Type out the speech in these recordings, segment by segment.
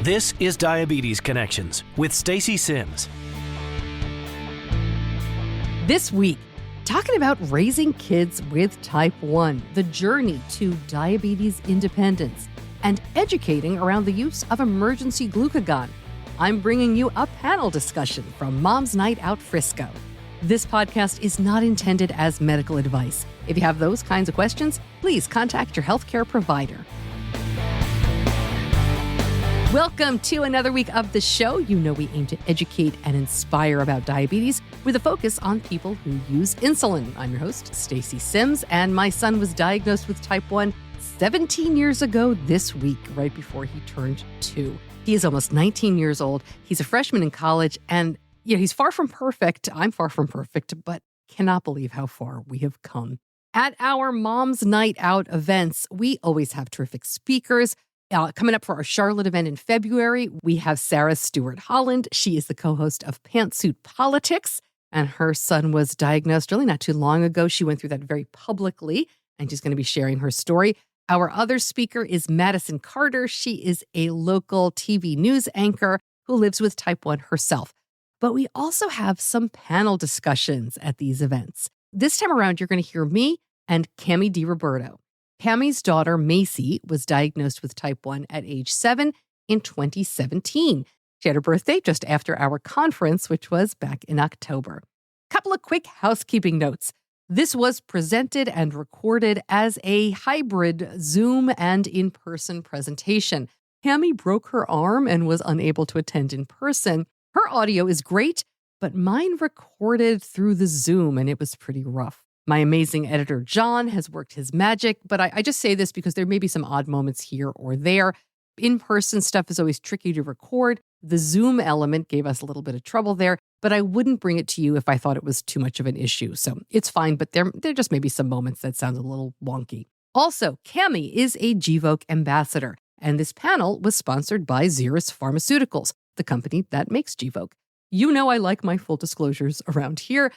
This is Diabetes Connections with Stacey Simms. This week, talking about raising kids with type 1, the journey to diabetes independence, and educating around the use of emergency glucagon. I'm bringing you a panel discussion from Moms Night Out Frisco. This podcast is not intended as medical advice. If you have those kinds of questions, please contact your healthcare provider. Welcome to another week of the show. You know we aim to educate and inspire about diabetes with a focus on people who use insulin. I'm your host, Stacey Simms, and my son was diagnosed with type 1 17 years ago this week, right before he turned 2. He is almost 19 years old. He's a freshman in college, and he's far from perfect. I'm far from perfect, but cannot believe how far we have come. At our Moms Night Out events, we always have terrific speakers. Coming up for our Charlotte event in February, we have Sarah Stewart-Holland. She is the co-host of Pantsuit Politics, and her son was diagnosed really not too long ago. She went through that very publicly, and she's going to be sharing her story. Our other speaker is Madison Carter. She is a local TV news anchor who lives with type 1 herself. But we also have some panel discussions at these events. This time around, you're going to hear me and Cami DiRoberto. Cami's daughter, Maci, was diagnosed with type 1 at age 7 in 2017. She had her birthday just after our conference, which was back in October. Couple of quick housekeeping notes. This was presented and recorded as a hybrid Zoom and in-person presentation. Cami broke her arm and was unable to attend in person. Her audio is great, but mine recorded through the Zoom, and it was pretty rough. My amazing editor, John, has worked his magic, but I just say this because there may be some odd moments here or there. In-person stuff is always tricky to record. The Zoom element gave us a little bit of trouble there, but I wouldn't bring it to you if I thought it was too much of an issue. So it's fine, but there just may be some moments that sound a little wonky. Also, Cami is a Gvoke ambassador, and this panel was sponsored by Xeris Pharmaceuticals, the company that makes Gvoke. You know I like my full disclosures around here,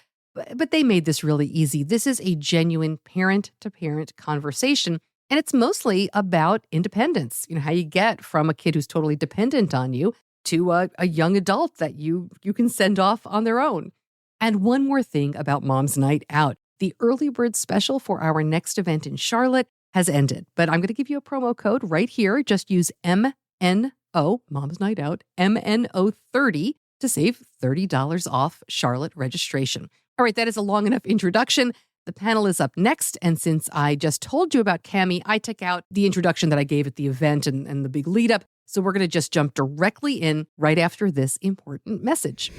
but they made this really easy. This is a genuine parent-to-parent conversation, and it's mostly about independence. How you get from a kid who's totally dependent on you to a young adult that you can send off on their own. And one more thing about Mom's Night Out. The early bird special for our next event in Charlotte has ended, but I'm going to give you a promo code right here. Just use MNO, Mom's Night Out, MNO30 to save $30 off Charlotte registration. All right, that is a long enough introduction. The panel is up next, and since I just told you about Cami, I took out the introduction that I gave at the event and the big lead up, so we're going to just jump directly in right after this important message.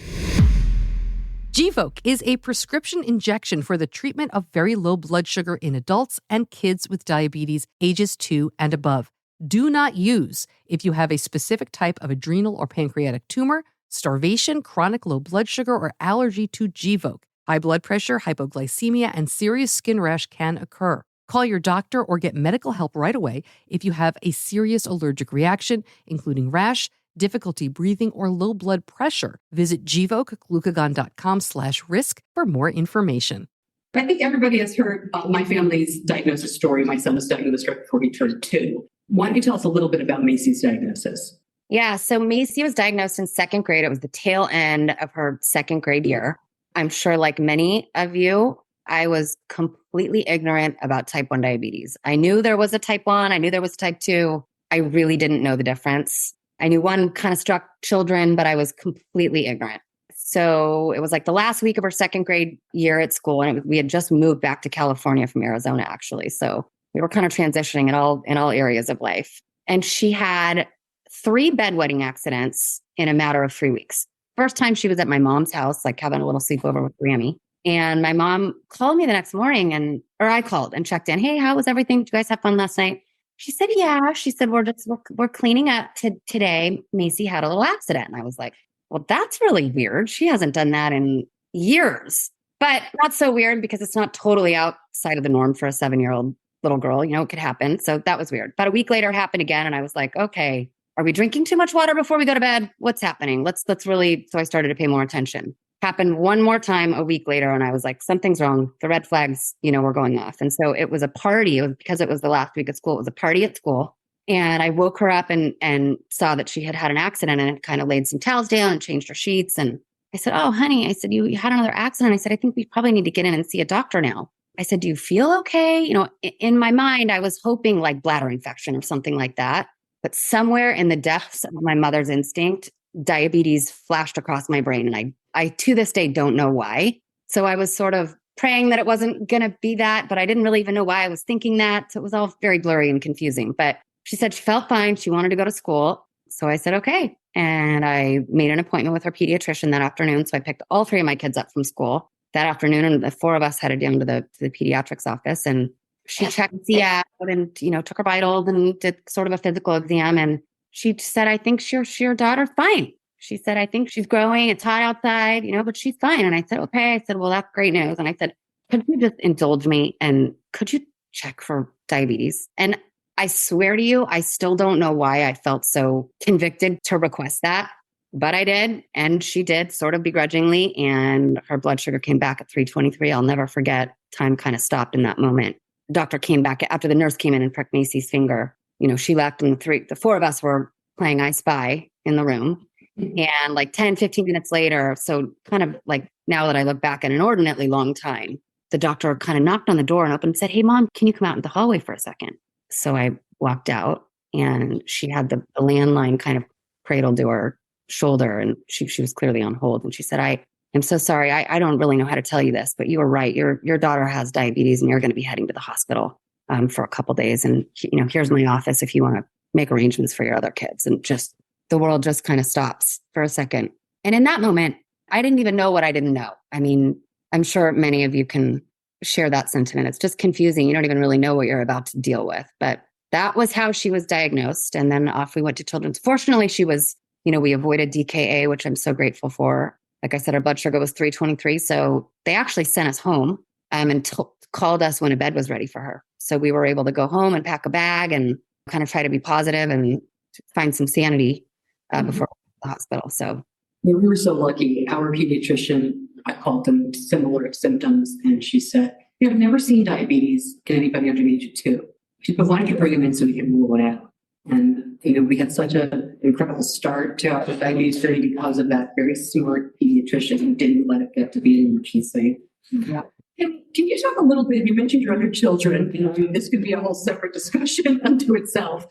Gvoke is a prescription injection for the treatment of very low blood sugar in adults and kids with diabetes ages 2 and above. Do not use if you have a specific type of adrenal or pancreatic tumor, starvation, chronic low blood sugar, or allergy to Gvoke. High blood pressure, hypoglycemia, and serious skin rash can occur. Call your doctor or get medical help right away if you have a serious allergic reaction, including rash, difficulty breathing, or low blood pressure. Visit gvokeglucagon.com/risk for more information. I think everybody has heard my family's diagnosis story. My son was diagnosed right before he turned 2. Why don't you tell us a little bit about Maci's diagnosis? Yeah, so Maci was diagnosed in 2nd grade. It was the tail end of her 2nd grade year. I'm sure like many of you, I was completely ignorant about type 1 diabetes. I knew there was a type 1. I knew there was type 2. I really didn't know the difference. I knew one kind of struck children, but I was completely ignorant. So it was like the last week of her 2nd grade year at school. And we had just moved back to California from Arizona, actually. So we were kind of transitioning in all areas of life. And she had 3 bedwetting accidents in a matter of 3 weeks. First time she was at my mom's house, like having a little sleepover with Grammy. And my mom called me the next morning or I called and checked in. Hey, how was everything? Did you guys have fun last night? She said, yeah. She said, we're cleaning up today. Maci had a little accident. And I was like, well, that's really weird. She hasn't done that in years, but not so weird because it's not totally outside of the norm for a 7-year-old little girl. It could happen. So that was weird. About a week later, it happened again. And I was like, okay, are we drinking too much water before we go to bed? What's happening? Let's really, so I started to pay more attention. Happened one more time a week later. And I was like, something's wrong. The red flags, were going off. And so it was a party. It was because it was the last week of school. It was a party at school. And I woke her up and saw that she had an accident and kind of laid some towels down and changed her sheets. And I said, oh, honey, I said, you had another accident. I said, I think we probably need to get in and see a doctor now. I said, do you feel okay? You know, in my mind, I was hoping like bladder infection or something like that. But somewhere in the depths of my mother's instinct, diabetes flashed across my brain. And I to this day don't know why. So I was sort of praying that it wasn't going to be that, but I didn't really even know why I was thinking that. So it was all very blurry and confusing. But she said she felt fine. She wanted to go to school. So I said, okay. And I made an appointment with her pediatrician that afternoon. So I picked all 3 of my kids up from school that afternoon. And the 4 of us headed down to the pediatrics office. And she checked the out and, took her vitals and did sort of a physical exam. And she said, I think your daughter's fine. She said, I think she's growing. It's hot outside, but she's fine. And I said, okay. I said, well, that's great news. And I said, could you just indulge me? And could you check for diabetes? And I swear to you, I still don't know why I felt so convicted to request that, but I did. And she did sort of begrudgingly. And her blood sugar came back at 323. I'll never forget. Time kind of stopped in that moment. The doctor came back after the nurse came in and pricked Maci's finger. She left and the 4 of us were playing I Spy in the room. And like 10, 15 minutes later, so kind of like now that I look back, an inordinately long time, the doctor kind of knocked on the door and opened and said, hey, Mom, can you come out in the hallway for a second? So I walked out and she had the landline kind of cradled to her shoulder and she was clearly on hold. And she said, I'm so sorry. I don't really know how to tell you this, but you were right. Your daughter has diabetes and you're going to be heading to the hospital for a couple of days. And, here's my office if you want to make arrangements for your other kids. And just the world just kind of stops for a second. And in that moment, I didn't even know what I didn't know. I mean, I'm sure many of you can share that sentiment. It's just confusing. You don't even really know what you're about to deal with. But that was how she was diagnosed. And then off we went to Children's. Fortunately, she was, we avoided DKA, which I'm so grateful for. Like I said, her blood sugar was 323. So they actually sent us home and called us when a bed was ready for her. So we were able to go home and pack a bag and kind of try to be positive and find some sanity before the hospital. So yeah, we were so lucky. Our pediatrician, I called them similar symptoms, and she said, I've never seen diabetes in anybody under the age of 2. She said, but why don't you bring them in so we can rule it out? And, we had such an incredible start to our diabetes journey because of that very smart pediatrician who didn't let it get to be an emergency. Yeah. And can you talk a little bit, you mentioned your other children, this could be a whole separate discussion unto itself,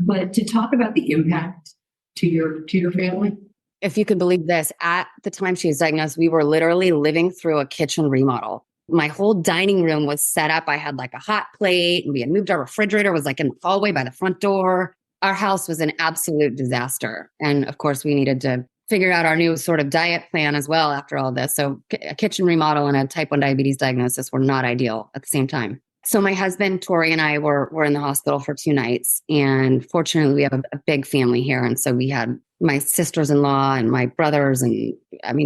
but to talk about the impact to your family? If you could believe this, at the time she was diagnosed, we were literally living through a kitchen remodel. My whole dining room was set up. I had like a hot plate and we had moved our refrigerator, was like in the hallway by the front door. Our house was an absolute disaster. And of course, we needed to figure out our new sort of diet plan as well after all this. So a kitchen remodel and a type 1 diabetes diagnosis were not ideal at the same time. So my husband, Tori, and I were in the hospital for 2 nights. And fortunately, we have a big family here. And so we had my sisters-in-law and my brothers. And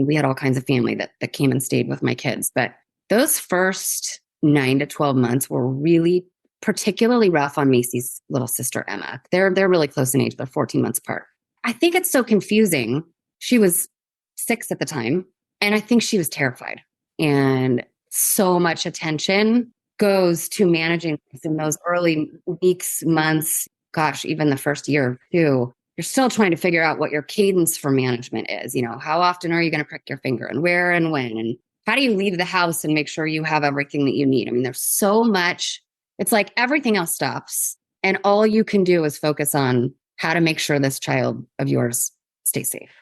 we had all kinds of family that came and stayed with my kids. But those first 9 to 12 months were really particularly rough on Maci's little sister, Emma. They're really close in age. They're 14 months apart. I think it's so confusing. She was 6 at the time. And I think she was terrified. And so much attention goes to managing in those early weeks, months, gosh, even the first year or 2, you're still trying to figure out what your cadence for management is. How often are you going to prick your finger and where and when? And how do you leave the house and make sure you have everything that you need? There's so much. It's like everything else stops and all you can do is focus on how to make sure this child of yours stays safe.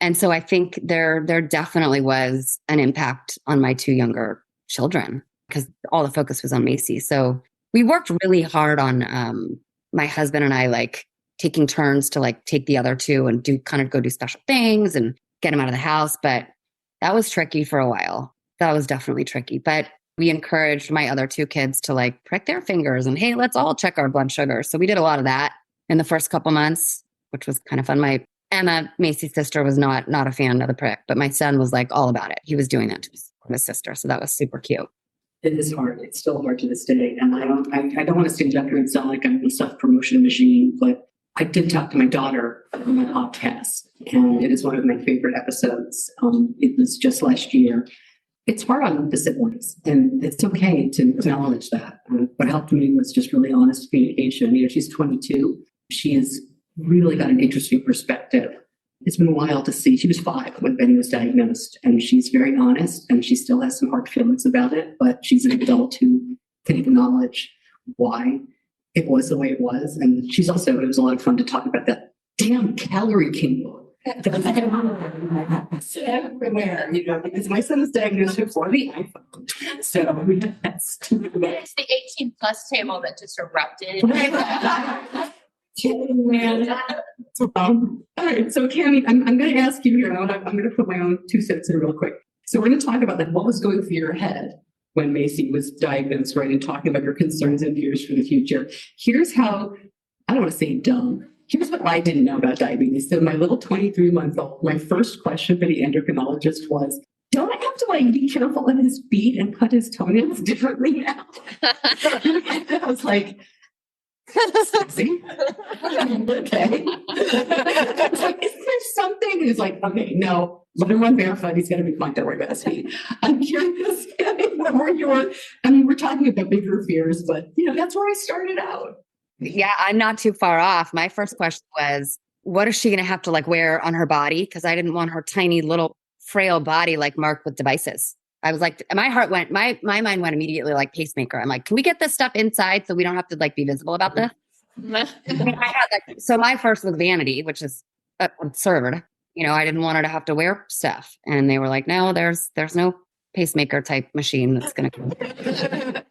And so I think there definitely was an impact on my 2 younger children because all the focus was on Maci. So we worked really hard on my husband and I like taking turns to like take the other 2 and go do special things and get them out of the house. But that was tricky for a while. That was definitely tricky. But we encouraged my other 2 kids to like prick their fingers and, hey, let's all check our blood sugar. So we did a lot of that in the first couple months, which was kind of fun. My Emma, Maci's sister, was not a fan of the prick, but my son was like all about it. He was doing that to his sister. So that was super cute. It is hard. It's still hard to this day. And I don't want to stand up here and sound like I'm a self-promotion machine, but I did talk to my daughter on my podcast, and it is one of my favorite episodes. It was just last year. It's hard on the siblings, and it's okay to acknowledge that. What helped me was just really honest communication. She's 22. She has really got an interesting perspective. It's been a while to see. She was 5 when Benny was diagnosed, and she's very honest, and she still has some hard feelings about it, but she's an adult who can acknowledge why it was the way it was. And she's also, it was a lot of fun to talk about that damn calorie king book. That's everywhere, because my son was diagnosed before the iPhone. So that's It's the 18 plus table that just erupted. All right, so Cami, I'm going to ask you here. I'm going to put my own 2 cents in real quick. So we're going to talk about like what was going through your head when Maci was diagnosed, right, and talking about your concerns and fears for the future. Here's how, I don't want to say dumb. Here's what I didn't know about diabetes. So my little 23-month-old, my first question for the endocrinologist was, don't I have to like be careful of his feet and cut his toenails differently now? I was like, sexy. Okay. It's like, is there something? He's like, okay, no, let him run barefoot. He's going to be fine. Don't worry about his feet. I'm curious, what were your, I mean, we're talking about bigger fears, but that's where I started out. Yeah, I'm not too far off. My first question was, what is she going to have to like wear on her body? Because I didn't want her tiny little frail body like marked with devices. I was like, my mind went immediately like pacemaker. I'm like, can we get this stuff inside so we don't have to like be visible about this? So my first was vanity, which is absurd. I didn't want her to have to wear stuff. And they were like, no, there's no pacemaker type machine that's going to come.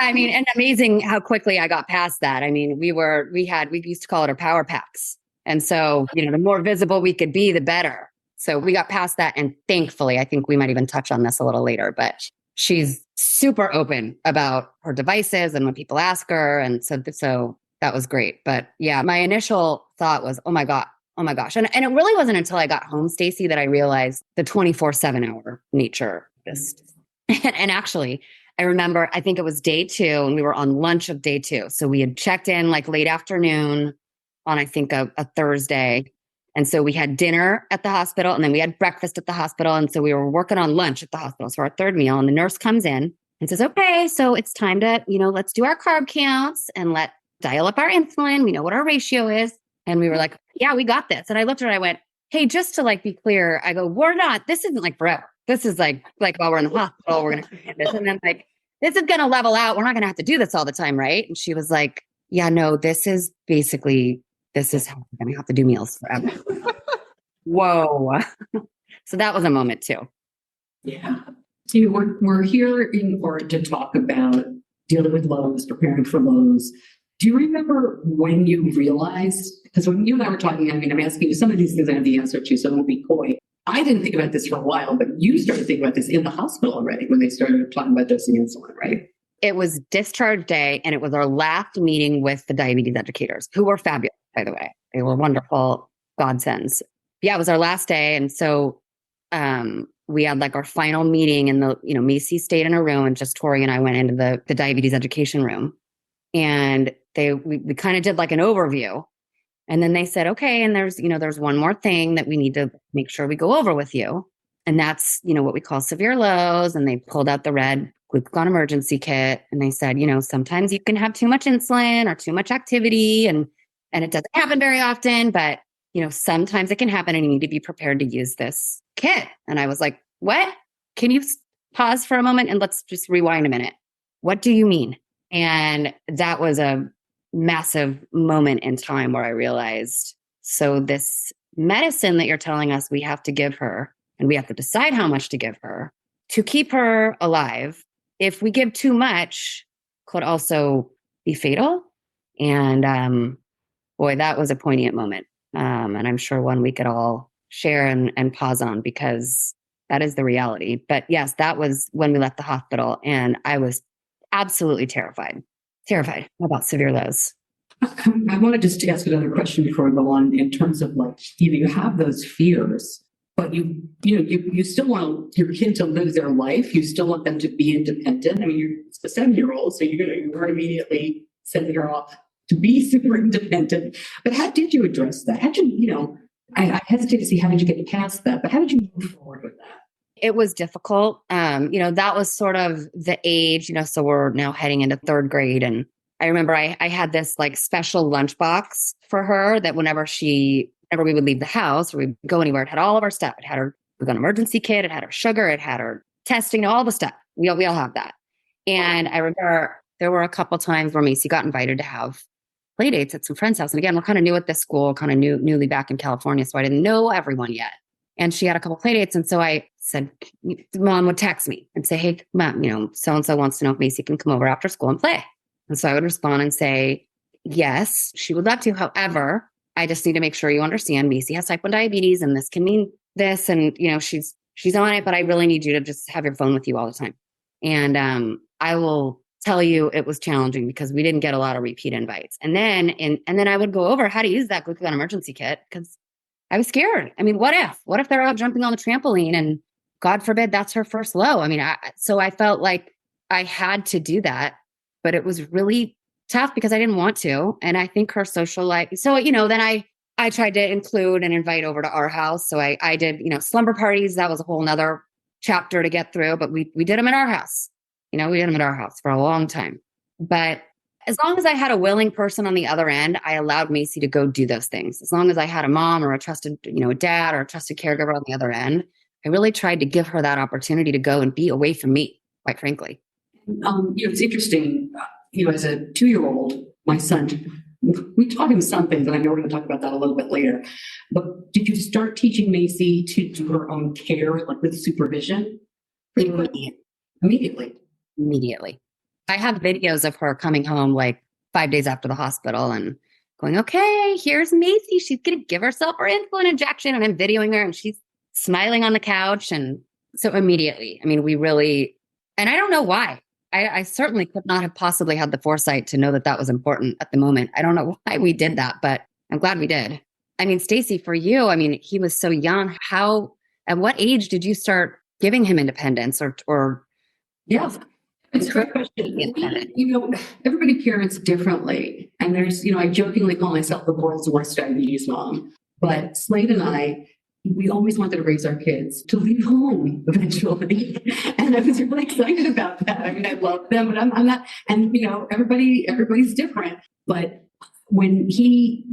I mean, and amazing how quickly I got past that. I mean, we used to call it our power packs. And so, the more visible we could be, the better. So we got past that. And thankfully, I think we might even touch on this a little later, but she's super open about her devices and when people ask her. And so that was great. But yeah, my initial thought was, oh my gosh. And it really wasn't until I got home, Stacey, that I realized the 24/7 hour nature of this. And actually, I remember, I think it was day 2 and we were on lunch of day 2. So we had checked in like late afternoon on, I think, a Thursday. And so we had dinner at the hospital and then we had breakfast at the hospital. And so we were working on lunch at the hospital. So our third meal, and the nurse comes in and says, okay, so it's time to, let's do our carb counts and dial up our insulin. We know what our ratio is. And we were like, yeah, we got this. And I looked at her, I went, hey, just to like be clear, I go, this isn't like forever. This is like while we're in the hospital, we're going to do this. And then like, this is going to level out. We're not going to have to do this all the time, right? And she was like, yeah, no, this is how we're going to have to do meals forever. Whoa. So that was a moment too. Yeah. See, we're here in order to talk about dealing with lows, preparing for lows. Do you remember when you realized, because when you and I were talking, I mean, I'm asking you some of these things I have the answer to, so it won't be coy. I didn't think about this for a while, but you started thinking about this in the hospital already when they started talking about dosing insulin, right? It was discharge day, and it was our last meeting with the diabetes educators, who were fabulous, by the way. They were wonderful godsends. Yeah, it was our last day. And so we had like our final meeting, and Maci stayed in a room, and just Tori and I went into the diabetes education room. And we kind of did like an overview. And then they said, okay, and there's one more thing that we need to make sure we go over with you. And that's, what we call severe lows. And they pulled out the red glucagon emergency kit. And they said, sometimes you can have too much insulin or too much activity. And it doesn't happen very often, but, sometimes it can happen and you need to be prepared to use this kit. And I was like, what? Can you pause for a moment and let's just rewind a minute? What do you mean? And that was a massive moment in time where I realized, so this medicine that you're telling us we have to give her, and we have to decide how much to give her to keep her alive, if we give too much, could also be fatal. And boy, that was a poignant moment. And I'm sure one we could all share and pause on, because that is the reality. But yes, that was when we left the hospital, and I was absolutely terrified about severe lows. I want to just ask another question before we go on, in terms of like, you have those fears, but you still want your kid to live their life. You still want them to be independent. I mean, you're a 7-year-old, so you're immediately sending her off to be super independent. But how did you address that? How did you, I hesitate to see how did you get past that, but how did you move forward with that? It was difficult. That was sort of the age, so we're now heading into 3rd grade, and I remember I had this like special lunchbox for her that whenever we would leave the house or we'd go anywhere, it had all of our stuff. It had her emergency kit, it had her sugar, it had her testing, all the stuff. We all have that. And I remember there were a couple times where Maci got invited to have play dates at some friend's house. And again, we're kind of new at this school, kind of newly back in California. So I didn't know everyone yet. And she had a couple play dates. And so I said, Mom would text me and say, hey, Mom, so-and-so wants to know if Maci can come over after school and play. And so I would respond and say, yes, she would love to. However, I just need to make sure you understand Maci has type 1 diabetes and this can mean this. And, she's on it, but I really need you to just have your phone with you all the time. And I will tell you it was challenging because we didn't get a lot of repeat invites. And then I would go over how to use that glucagon emergency kit because I was scared. I mean, what if they're out jumping on the trampoline and God forbid that's her first low? I mean, so I felt like I had to do that, but it was really tough because I didn't want to. And I think her social life. So, then I tried to include and invite over to our house. So I did, slumber parties. That was a whole nother chapter to get through, but we did them at our house. We did them at our house for a long time. But as long as I had a willing person on the other end, I allowed Maci to go do those things. As long as I had a mom or a trusted, a dad or a trusted caregiver on the other end, I really tried to give her that opportunity to go and be away from me, quite frankly. It's interesting, as a 2-year-old, my son, we taught him something, but I know we're going to talk about that a little bit later. But did you start teaching Maci to do her own care, like with supervision? Immediately. I have videos of her coming home like 5 days after the hospital and going, okay, here's Maci. She's going to give herself her insulin injection. And I'm videoing her and she's smiling on the couch. And so immediately, I mean, we really, and I don't know why. I certainly could not have possibly had the foresight to know that that was important at the moment. I don't know why we did that, but I'm glad we did. I mean, Stacey, for you, I mean, he was so young. At what age did you start giving him independence or Yeah, it's a great question. Everybody parents differently. And there's, I jokingly call myself the world's worst diabetes mom. But Slade and I, we always wanted to raise our kids to leave home eventually. And I was really excited about that. I mean, I love them, but I'm not, and everybody's different. But when we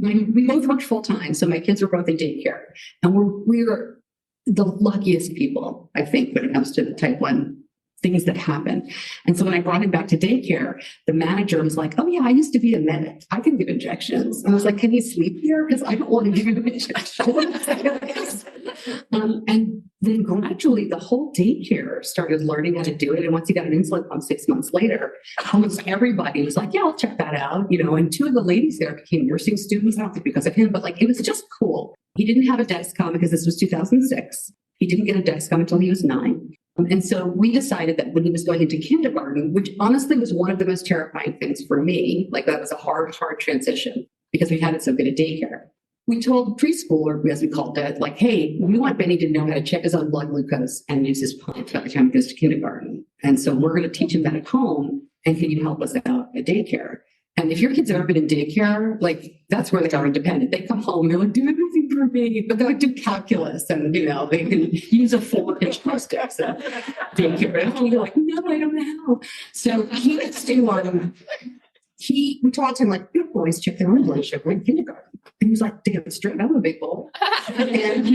both worked full time, so my kids were both in daycare, and we were the luckiest people, I think, when it comes to the type 1 things that happen. And so when I brought him back to daycare, the manager was like, oh yeah, I used to be a medic. I can give injections. And I was like, can you sleep here? Because I don't want to give you injections. And then gradually the whole daycare started learning how to do it. And once he got an insulin pump 6 months later, almost everybody was like, yeah, I'll check that out. And 2 of the ladies there became nursing students. I don't think because of him, but like, it was just cool. He didn't have a Dexcom because this was 2006. He didn't get a Dexcom until he was 9. And so we decided that when he was going into kindergarten, which honestly was one of the most terrifying things for me, like that was a hard transition because we had it so good at daycare. We told preschooler, as we called it, like, hey, we want Benny to know how to check his own blood glucose and use his pump by the time he goes to kindergarten. And so we're going to teach him that at home. And can you help us out at daycare? And if your kids have ever been in daycare, like that's where they are independent. They come home, they're like, do everything for me, but they would do calculus and, they can use a full pitch plastics at daycare. And you're like, no, I don't know. So he gets to, we taught him like, your boys check their own blood sugar in kindergarten. And he was like, damn straight, I'm a big boy. And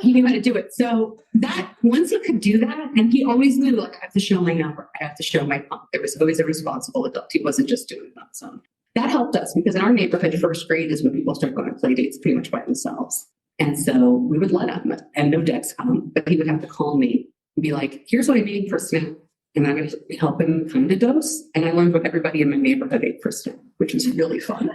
he knew how to do it. So that once he could do that, and he always knew, like, I have to show my number, I have to show my pump. There was always a responsible adult. He wasn't just doing it on his own. That helped us because in our neighborhood, first grade is when people start going to play dates pretty much by themselves. And so we would let him, and no Dexcom, but he would have to call me and be like, here's what I made for snack. And I'm going to help him find a dose. And I learned what everybody in my neighborhood ate for snack, which was really fun.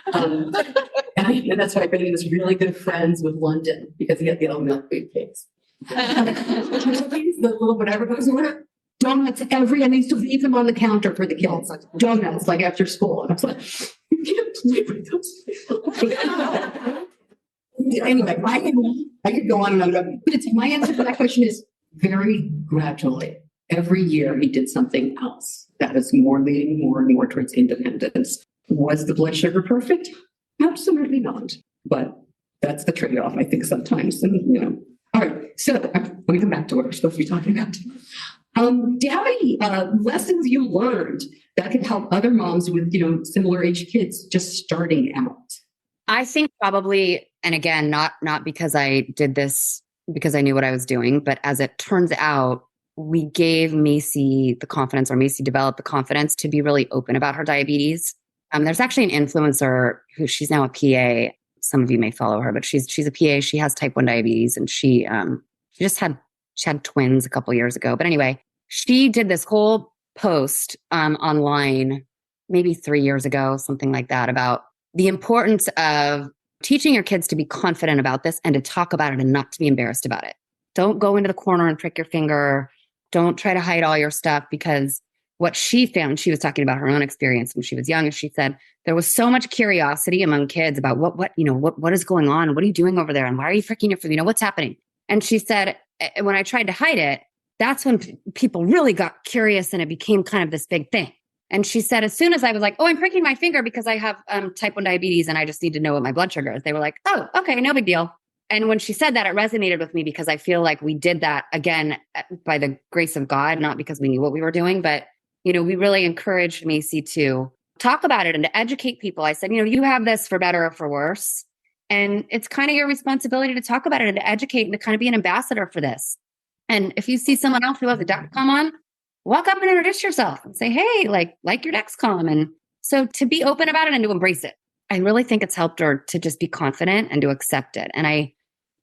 And that's why I made was really good friends with London because he had the old milk food cakes. The little whatever goes with donuts and I used to leave them on the counter for the kids. Donuts, like after school. And I was like, you can't play with those. Anyway, I could go on and on. But my answer to that question is very gradually. Every year he did something else that is leading more and more towards independence. Was the blood sugar perfect? Absolutely not. But that's the trade-off, I think, sometimes. And, all right. So let me come back to what we're supposed to be talking about. Do you have any lessons you learned that could help other moms with, similar age kids just starting out. I think probably, and again, not because I did this because I knew what I was doing, but as it turns out, we gave Maci the confidence, or Maci developed the confidence to be really open about her diabetes. There's actually an influencer who, she's now a PA. Some of you may follow her, but she's a PA. She has type 1 diabetes, and she had twins a couple years ago. But anyway, she did this whole post online maybe 3 years ago, something like that, about the importance of teaching your kids to be confident about this and to talk about it and not to be embarrassed about it. Don't go into the corner and prick your finger. Don't try to hide all your stuff, because what she found, she was talking about her own experience when she was young, and she said there was so much curiosity among kids about what is going on? What are you doing over there? And why are you freaking your food? What's happening? And she said, when I tried to hide it, that's when people really got curious and it became kind of this big thing. And she said, as soon as I was like, oh, I'm pricking my finger because I have type 1 diabetes and I just need to know what my blood sugar is, they were like, oh, okay, no big deal. And when she said that, it resonated with me, because I feel like we did that, again, by the grace of God, not because we knew what we were doing, but, we really encouraged Maci to talk about it and to educate people. I said, you have this for better or for worse. And it's kind of your responsibility to talk about it and to educate and to kind of be an ambassador for this. And if you see someone else who has a Dexcom on, walk up and introduce yourself and say, hey, like your Dexcom. And so to be open about it and to embrace it. I really think it's helped her to just be confident and to accept it. And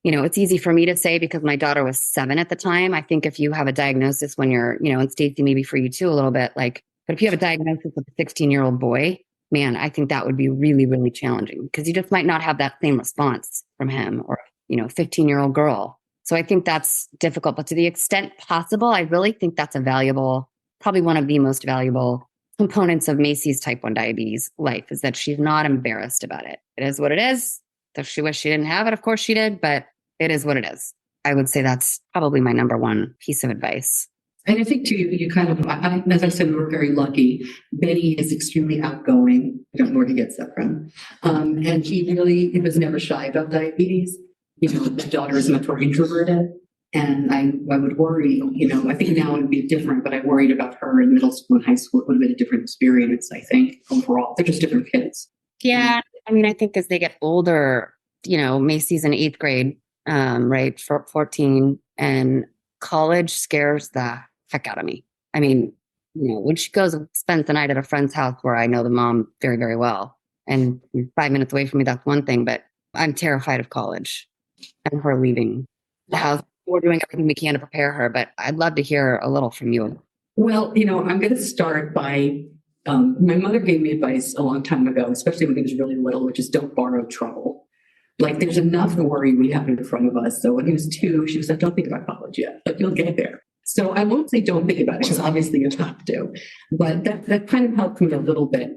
it's easy for me to say because my daughter was 7 at the time. I think if you have a diagnosis when you're, and Stacey, maybe for you too, a little bit, but if you have a diagnosis with a 16-year-old boy, man, I think that would be really, really challenging, because you just might not have that same response from him, or, 15-year-old girl. So I think that's difficult, but to the extent possible, I really think that's a valuable, probably one of the most valuable components of Maci's type 1 diabetes life, is that she's not embarrassed about it. It is what it is. Does she wish she didn't have it? Of course she did, but it is what it is. I would say that's probably my number one piece of advice. And I think too, you kind of, as I said, we were very lucky. Benny is extremely outgoing. I don't know where he gets that from. And he was never shy about diabetes. My daughter is much more introverted. And I would worry, I think now it would be different, but I worried about her in middle school and high school. It would have been a different experience, I think, overall. They're just different kids. Yeah. I think as they get older, Maci's in 8th grade, right, for 14, and college scares the heck out of me. When she goes and spends the night at a friend's house where I know the mom very, very well, and 5 minutes away from me, that's one thing, but I'm terrified of college and her leaving the house. We're doing everything we can to prepare her, but I'd love to hear a little from you. Well, I'm going to start by, my mother gave me advice a long time ago, especially when he was really little, which is don't borrow trouble. There's enough worry we have in front of us. So when he was 2, she was like, don't think about college yet, but you'll get there. So I won't say don't think about it, because obviously you have to, but that kind of helped me a little bit.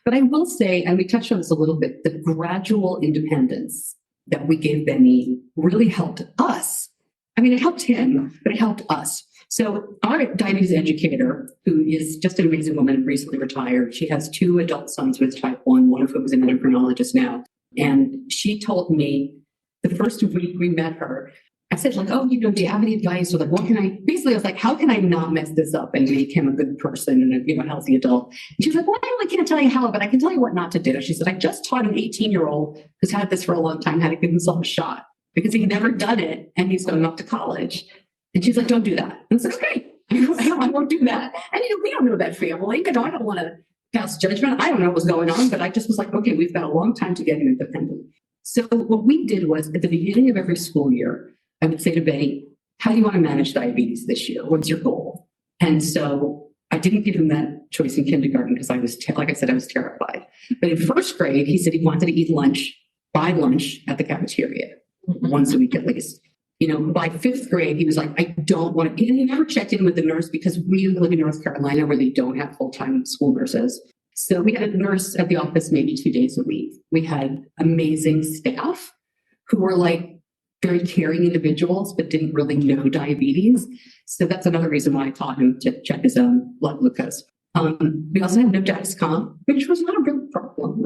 But I will say, and we touched on this a little bit, the gradual independence that we gave Benny really helped us. It helped him, but it helped us. So our diabetes educator, who is just an amazing woman, recently retired, she has 2 adult sons with type 1, one of whom is an endocrinologist now. And she told me the first week we met her, I said, do you have any advice? Or I was like, how can I not mess this up and make him a good person and a healthy adult? And she was like, well, I really can't tell you how, but I can tell you what not to do. She said, I just taught an 18-year-old who's had this for a long time how to give himself a shot, because he'd never done it and he's going off to college. And she's like, don't do that. And I said, okay, I won't do that. And we don't know that family. I don't want to pass judgment. I don't know what was going on, but I just was like, okay, we've got a long time to get him independent. So what we did was, at the beginning of every school year, I would say to Benny, how do you want to manage diabetes this year? What's your goal? And so I didn't give him that choice in kindergarten because I was, like I said, I was terrified. But in 1st grade, he said he wanted to eat buy lunch at the cafeteria once a week at least. By 5th grade, he was like, I don't want to. And he never checked in with the nurse, because we live in North Carolina where they don't have full-time school nurses. So we had a nurse at the office maybe 2 days a week. We had amazing staff who were very caring individuals, but didn't really know diabetes. So that's another reason why I taught him to check his own blood glucose. We also had no Dexcom, which was not a real problem.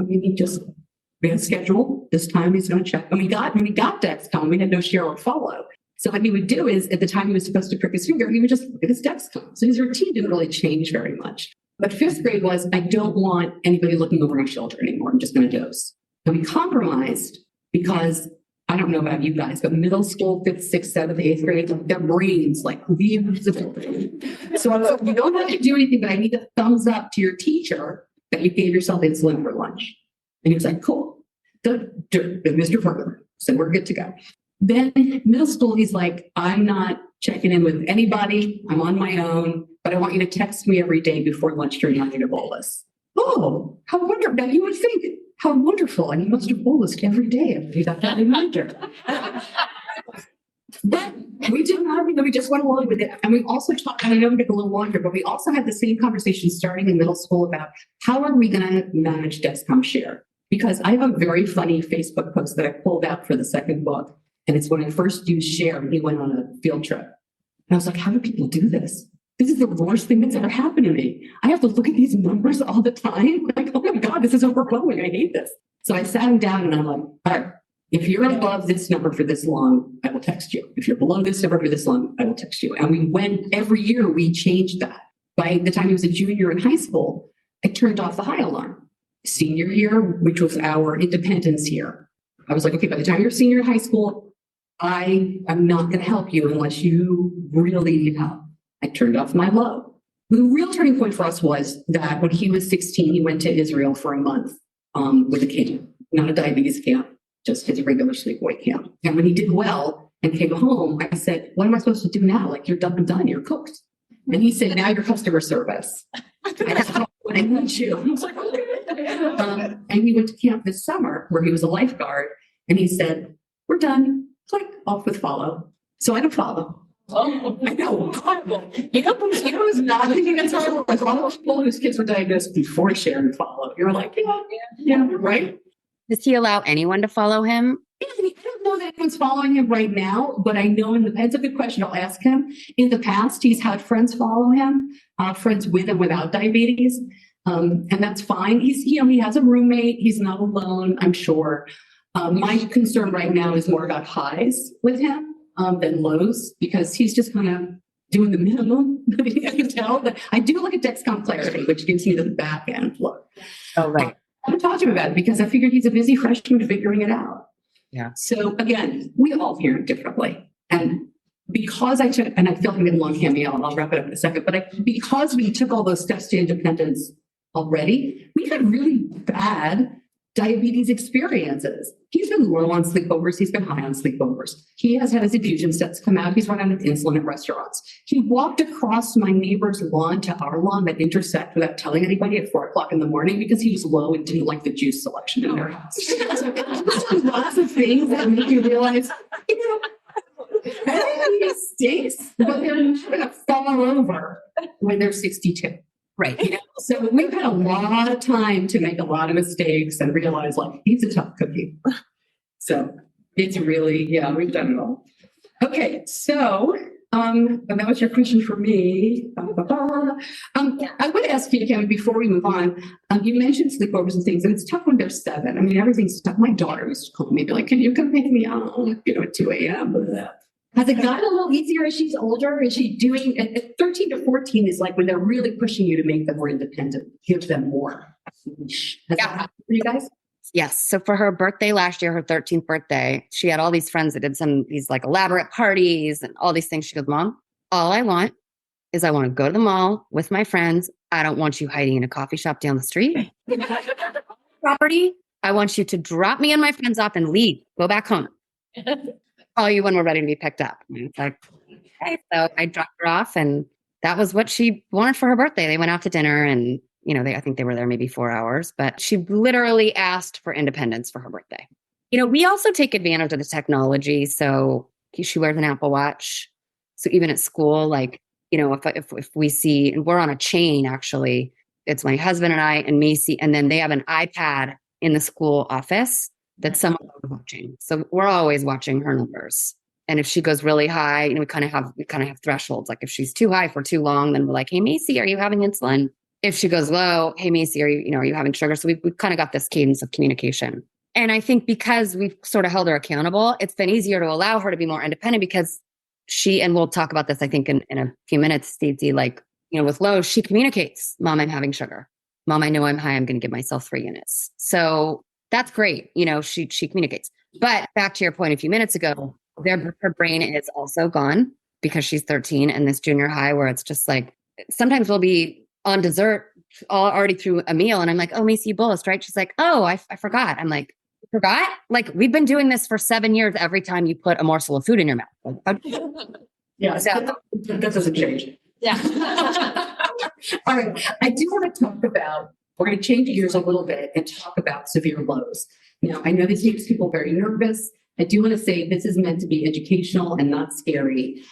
We had a schedule. This time he's going to check. And we got Dexcom. We had no share or follow. So what he would do is, at the time he was supposed to prick his finger, he would just look at his Dexcom. So his routine didn't really change very much. But fifth grade was, I don't want anybody looking over my shoulder anymore. I'm just going to dose. And we compromised because I don't know about you guys, but middle school, fifth, sixth, seventh, eighth grade, like, their brains like leave the building. So I was like, you don't have to do anything, but I need a thumbs up to your teacher that you gave yourself insulin for lunch. And he was like, cool. Mr. Berger said, we're good to go. Then middle school, he's like, I'm not checking in with anybody. I'm on my own, but I want you to text me every day before lunch during your bolus. Oh, how wonderful. Now you would think, how wonderful. And you must have bolused every day if you got that reminder. But we did not, we just went along with it. And we also talked, and I know we took a little longer, but we also had the same conversation starting in middle school about how are we going to manage Dexcom share? Because I have a very funny Facebook post that I pulled out for the second book. And it's when I first used share and he went on a field trip. And I was like, how do people do this? This is the worst thing that's ever happened to me. I have to look at these numbers all the time. Like, oh my God, this is overwhelming. I hate this. So I sat him down and I'm like, all right, if you're above this number for this long, I will text you. If you're below this number for this long, I will text you. And we went, every year we changed that. By the time he was a junior in high school, I turned off the high alarm. Senior year, which was our independence year, I was like, okay, by the time you're senior in high school, I am not going to help you unless you really need help. I turned off my low. The real turning point for us was that when he was 16, he went to Israel for a month with a camp, not a diabetes camp, just his regular sleep-weight camp. And when he did well and came home, I said, what am I supposed to do now? Like, you're done, you're cooked. And he said, now you're customer service. When I need you. I was like, okay. And he went to camp this summer where he was a lifeguard. And he said, we're done. Click, off with follow. So I don't follow. Oh, I know. Horrible. You know who's not thinking it's horrible? Like all those people whose kids were diagnosed before share and follow. You're like, yeah, right? Does he allow anyone to follow him? I don't know that anyone's following him right now, but I know it's a good question. I'll ask him. In the past, he's had friends follow him, friends with and without diabetes. And that's fine. He has a roommate. He's not alone, I'm sure. My concern right now is more about highs with him than lows, because he's just kind of doing the minimum. I can tell that I do look at Dexcom Clarity, which gives me the back end look. Oh, right. I haven't talked to him about it because I figured he's a busy freshman figuring it out. Yeah. So again, we all parent differently. And because I feel like I'm getting long cameo, and I'll wrap it up in a second, but because we took all those steps to independence already, we had really bad diabetes experiences. He's been low on sleepovers. He's been high on sleepovers. He has had his infusion sets come out. He's run out of insulin at restaurants. He walked across my neighbor's lawn to our lawn that intersect without telling anybody at 4:00 in the morning because he was low and didn't like the juice selection in their house. So lots of things that make you realize, everybody stinks, but they're not going to fall over when they're 62. Right. So we've had a lot of time to make a lot of mistakes and realize, like, he's a tough cookie. So it's really, we've done it all. Okay. So, and that was your question for me. I would ask you, Cami, before we move on, you mentioned sleepovers and things, and it's tough when they're 7. I mean, everything's tough. My daughter used to call me, be like, can you come pick me up, at 2 a.m. Has it gotten a little easier as she's older? Is she doing at 13 to 14 is like when they're really pushing you to make them more independent, give them more. Has that happened for you guys? Yes. So for her birthday last year, her 13th birthday, she had all these friends that did these like elaborate parties and all these things. She goes, Mom, all I want is I want to go to the mall with my friends. I don't want you hiding in a coffee shop down the street. Property. I want you to drop me and my friends off and leave. Go back home. Call you when we're ready to be picked up. And it's like, okay. So I dropped her off, and that was what she wanted for her birthday. They went out to dinner, and I think they were there maybe 4 hours, but she literally asked for independence for her birthday. We also take advantage of the technology. So she wears an Apple Watch. So even at school, like, if we see, and we're on a chain, actually, it's my husband and I and Maci, and then they have an iPad in the school office that someone is watching. So we're always watching her numbers. And if she goes really high, we kind of have thresholds. Like if she's too high for too long, then we're like, hey, Maci, are you having insulin? If she goes low, hey, Maci, are you having sugar? So we've kind of got this cadence of communication. And I think because we've sort of held her accountable, it's been easier to allow her to be more independent because and we'll talk about this, I think, in a few minutes, Stacey, like with lows, she communicates, Mom, I'm having sugar. Mom, I know I'm high. I'm going to give myself 3 units. So that's great. She communicates. But back to your point a few minutes ago, her brain is also gone because she's 13 and this junior high where it's just like, sometimes we'll be on dessert already through a meal. And I'm like, oh, Maci, you bolused, right? She's like, oh, I forgot. I'm like, forgot? Like, we've been doing this for 7 years every time you put a morsel of food in your mouth. Yeah, that doesn't change. Yeah. All right. I do want to talk about, we're going to change gears a little bit and talk about severe lows. Now, I know this makes people very nervous. I do want to say this is meant to be educational and not scary.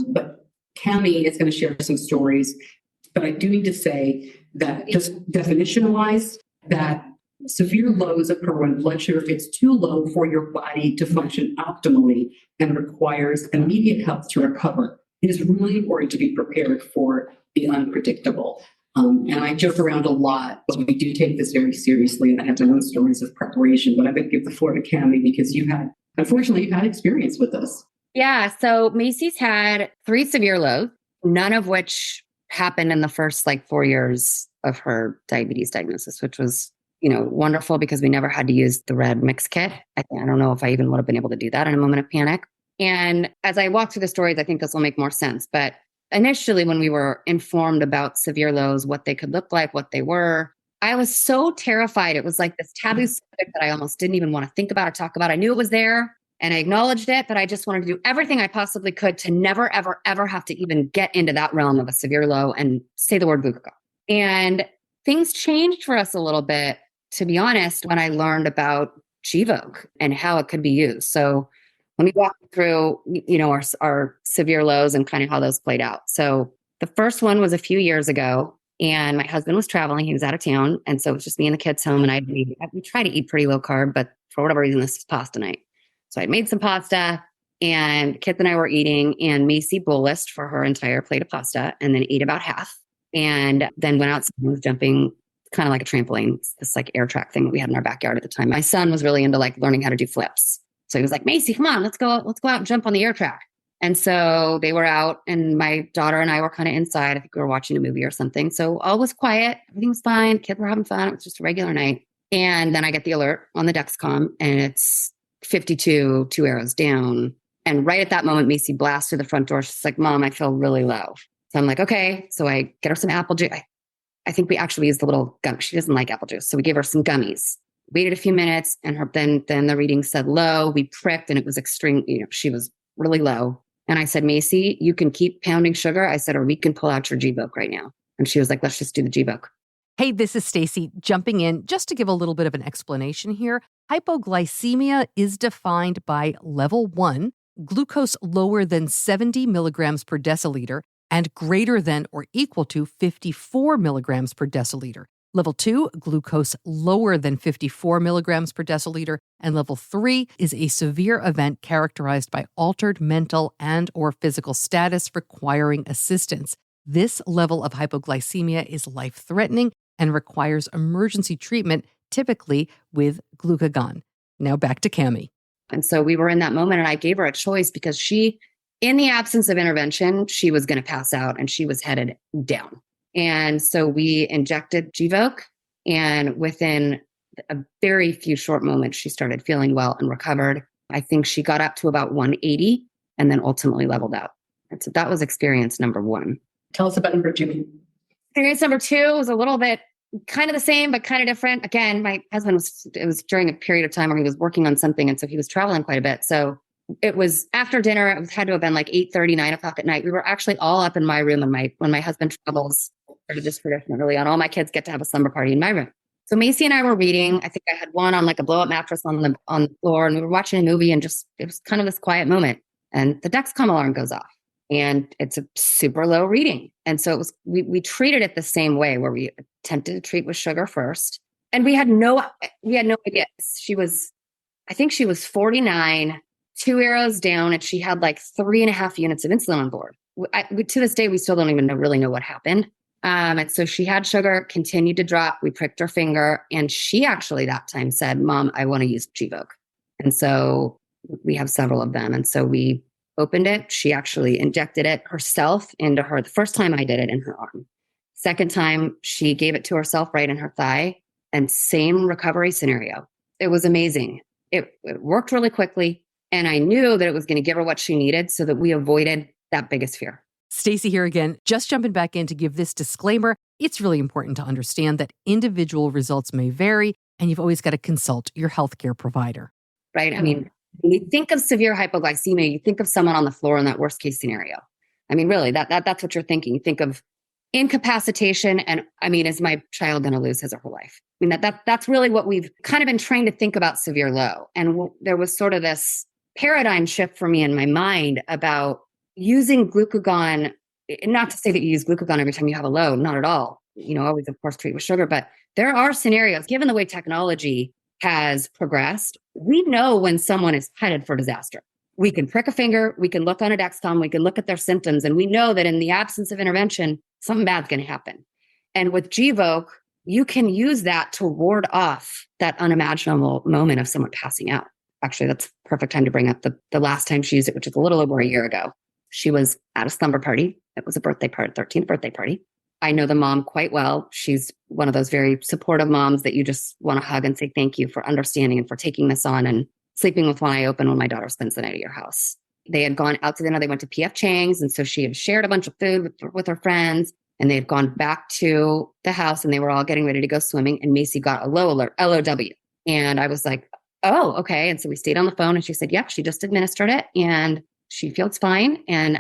But Cami is going to share some stories. But I do need to say that just definition-wise, that severe lows occur when blood sugar gets too low for your body to function optimally and requires immediate help to recover. It is really important to be prepared for the unpredictable. And I joke around a lot, but we do take this very seriously, and I have my own stories of preparation. But I'm going to give the floor to Cami because unfortunately, you've had experience with this. Yeah. So Maci's had 3 severe lows, none of which happened in the first 4 years of her diabetes diagnosis, which was, wonderful because we never had to use the red mix kit. I don't know if I even would have been able to do that in a moment of panic. And as I walk through the stories, I think this will make more sense. But initially, when we were informed about severe lows, what they could look like, what they were, I was so terrified. It was like this taboo subject that I almost didn't even want to think about or talk about. I knew it was there and I acknowledged it, but I just wanted to do everything I possibly could to never, ever, ever have to even get into that realm of a severe low and say the word glucagon. And things changed for us a little bit, to be honest, when I learned about Gvoke and how it could be used. So let me walk through, our severe lows and kind of how those played out. So the first one was a few years ago, and my husband was traveling. He was out of town. And so it was just me and the kids home. And we try to eat pretty low carb, but for whatever reason, this is pasta night. So I'd made some pasta, and kids and I were eating, and Maci bolused for her entire plate of pasta and then ate about half. And then went outside and was jumping kind of like a trampoline, this air track thing that we had in our backyard at the time. My son was really into learning how to do flips. So he was like, Maci, come on, let's go out and jump on the air track. And so they were out, and my daughter and I were kind of inside. I think we were watching a movie or something. So all was quiet. Everything was fine. Kids were having fun. It was just a regular night. And then I get the alert on the Dexcom, and it's 52, 2 arrows down. And right at that moment, Maci blasts through the front door. She's like, Mom, I feel really low. So I'm like, okay. So I get her some apple juice. I think we actually used the little gum. She doesn't like apple juice. So we gave her some gummies. Waited a few minutes, and then the reading said low. We pricked, and it was extreme. She was really low. And I said, Maci, you can keep pounding sugar. I said, or we can pull out your Gvoke right now. And she was like, let's just do the Gvoke. Hey, this is Stacey jumping in just to give a little bit of an explanation here. Hypoglycemia is defined by level 1, glucose lower than 70 milligrams per deciliter and greater than or equal to 54 milligrams per deciliter. Level 2, glucose lower than 54 milligrams per deciliter. And level 3 is a severe event characterized by altered mental and or physical status requiring assistance. This level of hypoglycemia is life-threatening and requires emergency treatment, typically with glucagon. Now back to Cami. And so we were in that moment, and I gave her a choice because she, in the absence of intervention, she was going to pass out and she was headed down. And so we injected Gvoke, and within a very few short moments, she started feeling well and recovered. I think she got up to about 180 and then ultimately leveled out. And so that was experience number 1. Tell us about number 2. Experience number 2 was a little bit kind of the same, but kind of different. Again, my husband it was during a period of time where he was working on something. And so he was traveling quite a bit. So it was after dinner. It had to have been 8:30, 9 o'clock at night. We were actually all up in my room. And when my husband travels, started this tradition early on, all my kids get to have a slumber party in my room. So Maci and I were reading. I think I had one on a blow up mattress on the floor, and we were watching a movie, and it was kind of this quiet moment. And the Dexcom alarm goes off. And it's a super low reading. And so it was, we treated it the same way, where we attempted to treat with sugar first. And we had no idea. I think she was 49, 2 arrows down, and she had 3.5 units of insulin on board. To this day, we still don't even really know what happened. And so she had sugar, continued to drop. We pricked her finger, and she actually that time said, Mom, I want to use Gvoke. And so we have several of them. And so we opened it. She actually injected it herself into her. The first time I did it in her arm. Second time, she gave it to herself right in her thigh, and same recovery scenario. It was amazing. It worked really quickly. And I knew that it was going to give her what she needed so that we avoided that biggest fear. Stacey here again, just jumping back in to give this disclaimer. It's really important to understand that individual results may vary, and you've always got to consult your healthcare provider. Right? I mean, when you think of severe hypoglycemia, you think of someone on the floor in that worst case scenario. I mean, really, that's what you're thinking. You think of incapacitation, and I mean, is my child going to lose his or her life? I mean, that's really what we've kind of been trained to think about severe low. And there was sort of this paradigm shift for me in my mind about using glucagon. Not to say that you use glucagon every time you have a low, not at all. Always, of course, treat with sugar. But there are scenarios, given the way technology has progressed, we know when someone is headed for disaster. We can prick a finger, we can look on a Dexcom, we can look at their symptoms, and we know that in the absence of intervention, something bad's going to happen. And with Gvoke, you can use that to ward off that unimaginable moment of someone passing out. Actually, that's a perfect time to bring up the last time she used it, which is a little over a year ago. She was at a slumber party. It was a birthday party, 13th birthday party. I know the mom quite well. She's one of those very supportive moms that you just want to hug and say thank you for understanding and for taking this on and sleeping with one eye open when my daughter spends the night at your house. They had gone out to dinner. They went to P.F. Chang's. And so she had shared a bunch of food with her friends. And they had gone back to the house and they were all getting ready to go swimming. And Maci got a low alert, LOW. And I was like, oh, okay. And so we stayed on the phone and she said, yep, she just administered it and she feels fine. And,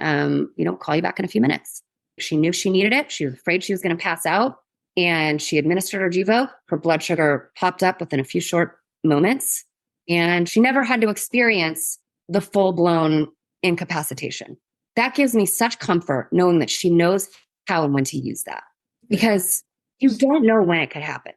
call you back in a few minutes. She knew she needed it. She was afraid she was going to pass out. And she administered her Gvoke. Her blood sugar popped up within a few short moments. And she never had to experience the full-blown incapacitation. That gives me such comfort knowing that she knows how and when to use that, because you don't know when it could happen.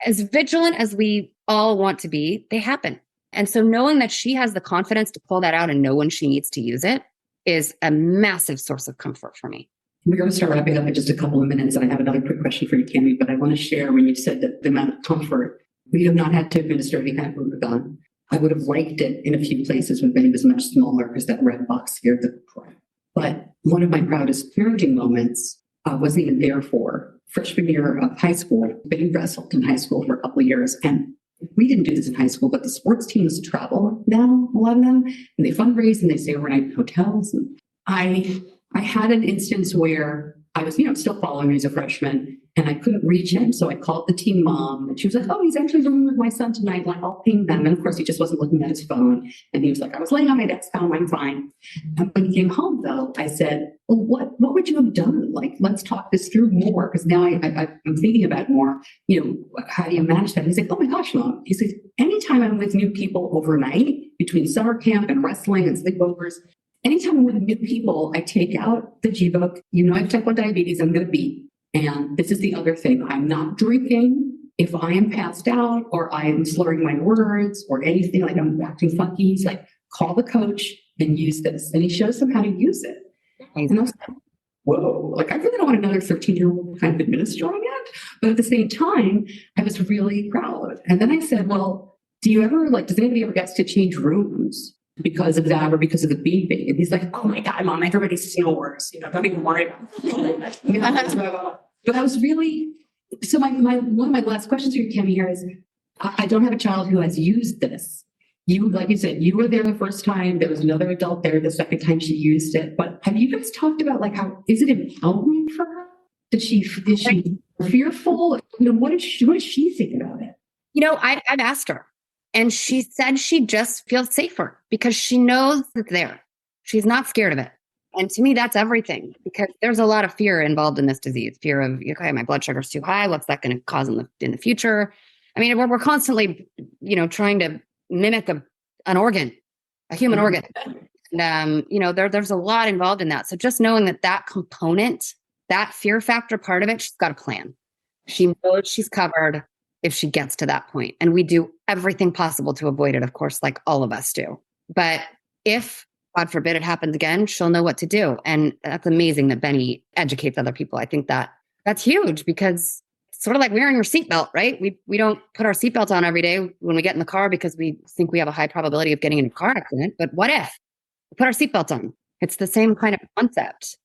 As vigilant as we all want to be, they happen. And so knowing that she has the confidence to pull that out and know when she needs to use it is a massive source of comfort for me. We're going to start wrapping up in just a couple of minutes. And I have another quick question for you, Cami, but I want to share when you said that the amount of comfort, we have not had to administer any kind of glucagon. I would have liked it in a few places when Benny was much smaller because that red box here, the crap. But one of my proudest parenting moments wasn't even there for freshman year of high school. Benny wrestled in high school for a couple of years. And we didn't do this in high school, but the sports teams travel now, a lot of them, and they fundraise and they stay overnight in hotels. And I had an instance where I was, still following him as a freshman and I couldn't reach him. So I called the team mom and she was like, oh, he's actually rooming with my son tonight. Like, I'll ping them. And of course, he just wasn't looking at his phone. And he was like, I was laying on my Dexcom, I'm fine. And when he came home, though, I said, well, what would you have done? Like, let's talk this through more. Because now I'm thinking about it more, how do you manage that? And he's like, oh my gosh, Mom. He says, anytime I'm with new people overnight between summer camp and wrestling and sleepovers, anytime I'm with new people, I take out the Gvoke. I have type 1 diabetes, I'm going to beat. And this is the other thing. I'm not drinking. If I am passed out or I am slurring my words or anything, like I'm acting funky, he's like, call the coach and use this. And he shows them how to use it. And I was like, whoa, like I really don't want another 13-year-old kind of administering it. But at the same time, I was really proud. And then I said, well, does anybody ever get to change rooms because of that or because of the beeping? And he's like, oh my God, Mom, everybody snores. Don't even worry about it. But I was really, so one of my last questions for you, Cami, here is, I don't have a child who has used this. Like you said, you were there the first time. There was another adult there the second time she used it. But have you guys talked about how, is it empowering for her? Is she fearful? What does she think about it? I've asked her. And she said she just feels safer because she knows it's there. She's not scared of it. And to me, that's everything, because there's a lot of fear involved in this disease. Fear of, okay, my blood sugar's too high. What's that going to cause in the future? I mean, we're constantly, trying to mimic an organ, a human organ. And, there's a lot involved in that. So just knowing that component, that fear factor part of it, she's got a plan. She knows she's covered if she gets to that point. And we do everything possible to avoid it, of course, like all of us do. But if, God forbid, it happens again, she'll know what to do. And that's amazing that Benny educates other people. I think that's huge, because it's sort of like wearing your seatbelt, right? We don't put our seatbelt on every day when we get in the car because we think we have a high probability of getting in a car accident. But what if? Put our seatbelts on. It's the same kind of concept.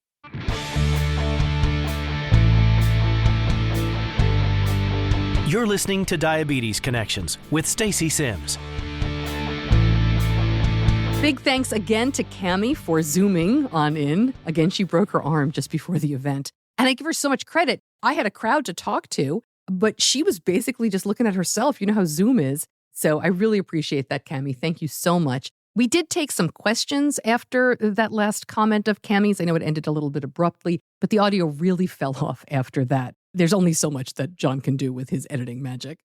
You're listening to Diabetes Connections with Stacey Simms. Big thanks again to Cami for zooming on in. Again, she broke her arm just before the event. And I give her so much credit. I had a crowd to talk to, but she was basically just looking at herself. You know how Zoom is. So I really appreciate that, Cami. Thank you so much. We did take some questions after that last comment of Cami's. I know it ended a little bit abruptly, but the audio really fell off after that. There's only so much that John can do with his editing magic.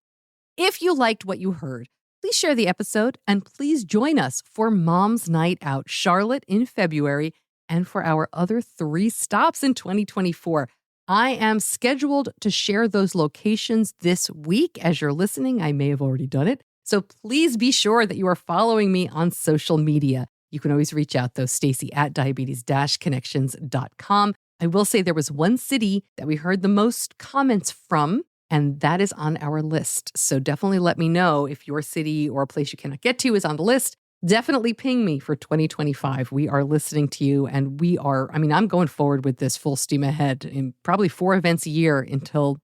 If you liked what you heard, please share the episode and please join us for Moms Night Out Charlotte in February and for our other 3 stops in 2024. I am scheduled to share those locations this week. As you're listening, I may have already done it. So please be sure that you are following me on social media. You can always reach out, though, Stacey at diabetes-connections.com. I will say there was one city that we heard the most comments from, and that is on our list. So definitely let me know if your city or a place you cannot get to is on the list. Definitely ping me for 2025. We are listening to you, and I'm going forward with this full steam ahead in probably 4 events a year until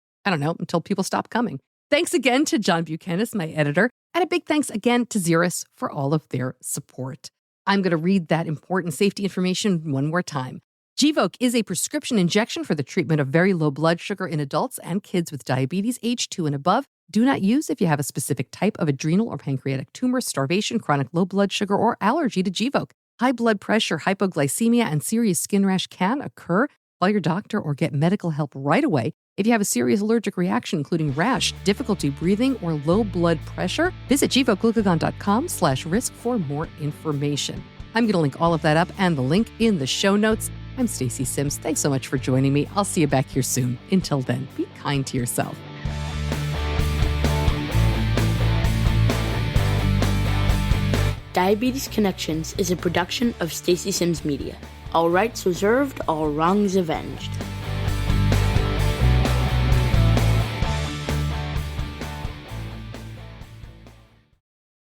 people stop coming. Thanks again to John Buchanan, my editor, and a big thanks again to Xeris for all of their support. I'm going to read that important safety information one more time. Gvoke is a prescription injection for the treatment of very low blood sugar in adults and kids with diabetes age 2 and above. Do not use if you have a specific type of adrenal or pancreatic tumor, starvation, chronic low blood sugar, or allergy to Gvoke. High blood pressure, hypoglycemia, and serious skin rash can occur. Call your doctor or get medical help right away. If you have a serious allergic reaction, including rash, difficulty breathing, or low blood pressure, visit gvokeglucagon.com/risk for more information. I'm going to link all of that up and the link in the show notes. I'm Stacey Simms. Thanks so much for joining me. I'll see you back here soon. Until then, be kind to yourself. Diabetes Connections is a production of Stacey Simms Media. All rights reserved, all wrongs avenged.